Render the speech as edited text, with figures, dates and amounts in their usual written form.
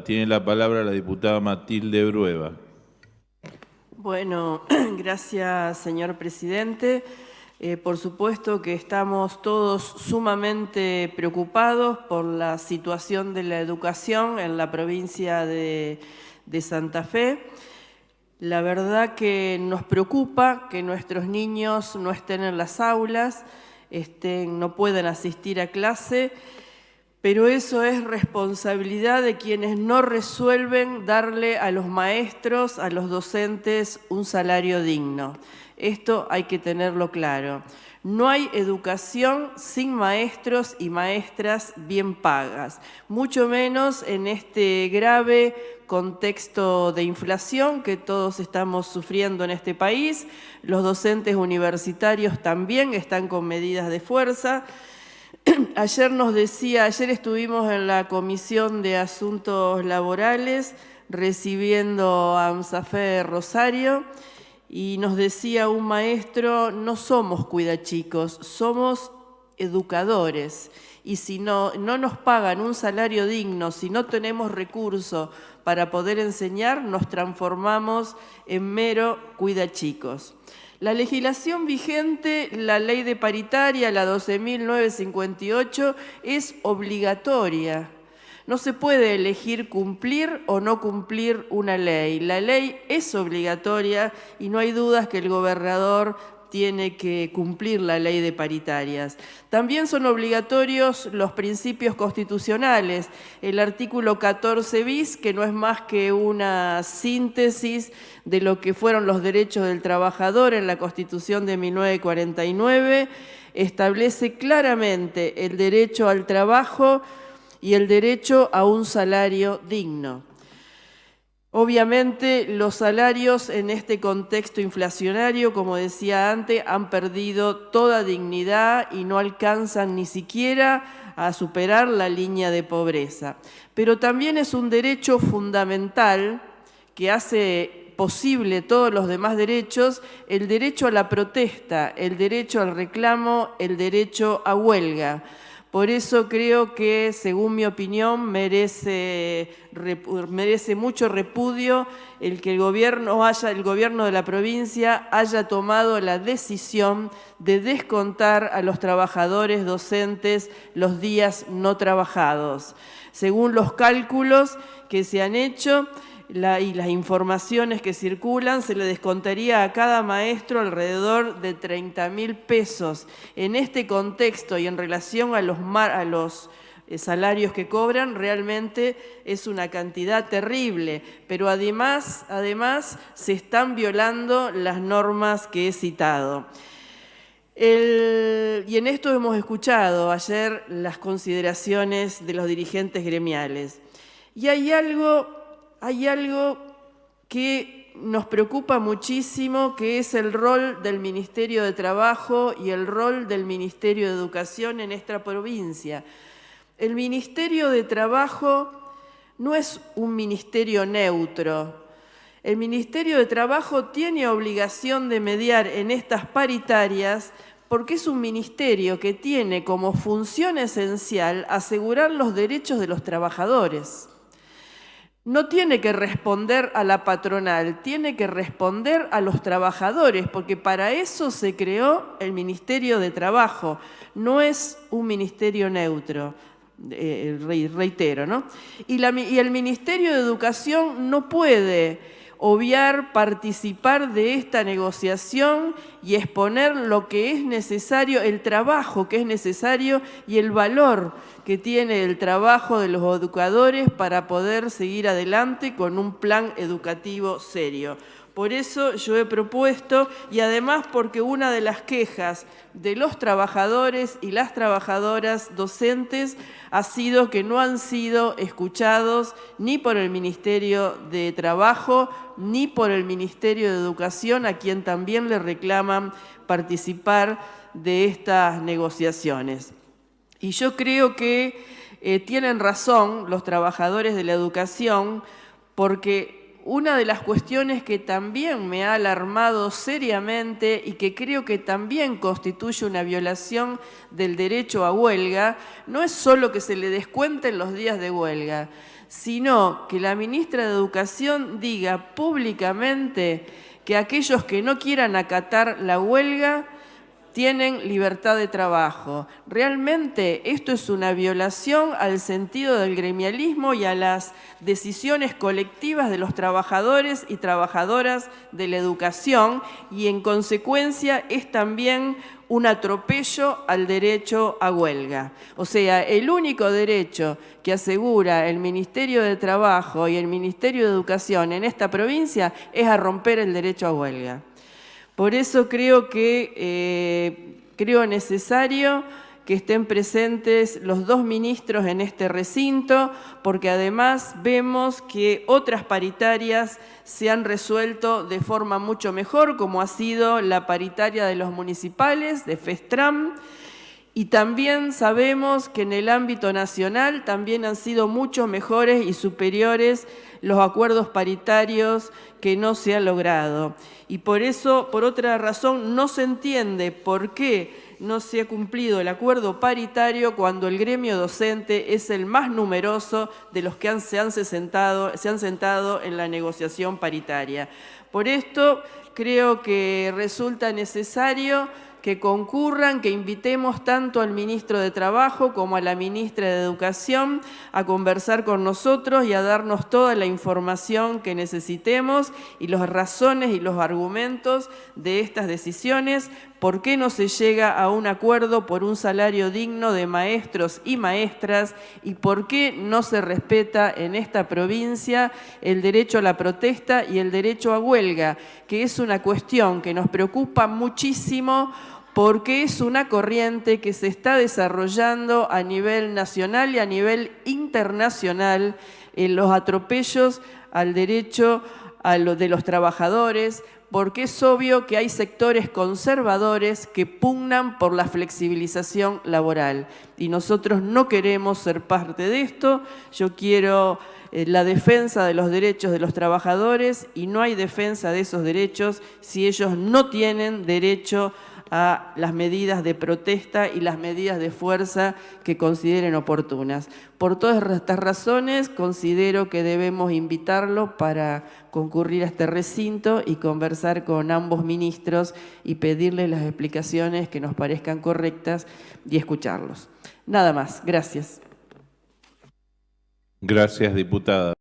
Tiene la palabra la diputada Matilde Brueva. Bueno, gracias, señor presidente. Por supuesto que estamos todos sumamente preocupados por la situación de la educación en la provincia de Santa Fe. La verdad que nos preocupa que nuestros niños no estén en las aulas, no puedan asistir a clase, pero eso es responsabilidad de quienes no resuelven darle a los maestros, a los docentes, un salario digno. Esto hay que tenerlo claro. No hay educación sin maestros y maestras bien pagas, mucho menos en este grave contexto de inflación que todos estamos sufriendo en este país. Los docentes universitarios también están con medidas de fuerza. Ayer estuvimos en la Comisión de Asuntos Laborales recibiendo a AMSAFE Rosario y nos decía un maestro: no somos cuidachicos, somos educadores. Y si no nos pagan un salario digno, si no tenemos recursos para poder enseñar, nos transformamos en mero cuidachicos. La legislación vigente, la ley de paritaria, la 12.958, es obligatoria. No se puede elegir cumplir o no cumplir una ley. La ley es obligatoria y no hay dudas que el gobernador tiene que cumplir la ley de paritarias. También son obligatorios los principios constitucionales. El artículo 14 bis, que no es más que una síntesis de lo que fueron los derechos del trabajador en la Constitución de 1949, establece claramente el derecho al trabajo y el derecho a un salario digno. Obviamente, los salarios en este contexto inflacionario, como decía antes, han perdido toda dignidad y no alcanzan ni siquiera a superar la línea de pobreza. Pero también es un derecho fundamental que hace posible todos los demás derechos: el derecho a la protesta, el derecho al reclamo, el derecho a huelga. Por eso creo que, según mi opinión, merece mucho repudio el que el gobierno de la provincia haya tomado la decisión de descontar a los trabajadores docentes los días no trabajados. Según los cálculos que se han hecho y las informaciones que circulan, se le descontaría a cada maestro alrededor de 30.000 pesos. En este contexto y en relación a los salarios que cobran, realmente es una cantidad terrible, pero además se están violando las normas que he citado. Y en esto hemos escuchado ayer las consideraciones de los dirigentes gremiales. Y hay algo que nos preocupa muchísimo, que es el rol del Ministerio de Trabajo y el rol del Ministerio de Educación en esta provincia. El Ministerio de Trabajo no es un ministerio neutro. El Ministerio de Trabajo tiene obligación de mediar en estas paritarias porque es un ministerio que tiene como función esencial asegurar los derechos de los trabajadores. No tiene que responder a la patronal, tiene que responder a los trabajadores, porque para eso se creó el Ministerio de Trabajo. No es un ministerio neutro, reitero, ¿no? Y el Ministerio de Educación no puede obviar participar de esta negociación y exponer lo que es necesario, el trabajo que es necesario y el valor que tiene el trabajo de los educadores para poder seguir adelante con un plan educativo serio. Por eso yo he propuesto, y además porque una de las quejas de los trabajadores y las trabajadoras docentes ha sido que no han sido escuchados ni por el Ministerio de Trabajo ni por el Ministerio de Educación, a quien también le reclaman participar de estas negociaciones. Y yo creo que tienen razón los trabajadores de la educación, porque una de las cuestiones que también me ha alarmado seriamente y que creo que también constituye una violación del derecho a huelga, no es solo que se le descuenten los días de huelga, sino que la ministra de Educación diga públicamente que aquellos que no quieran acatar la huelga tienen libertad de trabajo. Realmente esto es una violación al sentido del gremialismo y a las decisiones colectivas de los trabajadores y trabajadoras de la educación y en consecuencia es también un atropello al derecho a huelga. O sea, el único derecho que asegura el Ministerio de Trabajo y el Ministerio de Educación en esta provincia es a romper el derecho a huelga. Por eso creo necesario que estén presentes los dos ministros en este recinto, porque además vemos que otras paritarias se han resuelto de forma mucho mejor, como ha sido la paritaria de los municipales, de FESTRAM, y también sabemos que en el ámbito nacional también han sido mucho mejores y superiores los acuerdos paritarios que no se han logrado. Y por eso, por otra razón, no se entiende por qué no se ha cumplido el acuerdo paritario cuando el gremio docente es el más numeroso de los que se han sentado en la negociación paritaria. Por esto creo que resulta necesario que concurran, que invitemos tanto al ministro de Trabajo como a la ministra de Educación a conversar con nosotros y a darnos toda la información que necesitemos y las razones y los argumentos de estas decisiones, por qué no se llega a un acuerdo por un salario digno de maestros y maestras y por qué no se respeta en esta provincia el derecho a la protesta y el derecho a huelga, que es una cuestión que nos preocupa muchísimo porque es una corriente que se está desarrollando a nivel nacional y a nivel internacional en los atropellos al derecho de los trabajadores, porque es obvio que hay sectores conservadores que pugnan por la flexibilización laboral. Y nosotros no queremos ser parte de esto. Yo quiero la defensa de los derechos de los trabajadores y no hay defensa de esos derechos si ellos no tienen derecho a las medidas de protesta y las medidas de fuerza que consideren oportunas. Por todas estas razones, considero que debemos invitarlo para concurrir a este recinto y conversar con ambos ministros y pedirles las explicaciones que nos parezcan correctas y escucharlos. Nada más. Gracias. Gracias, diputada.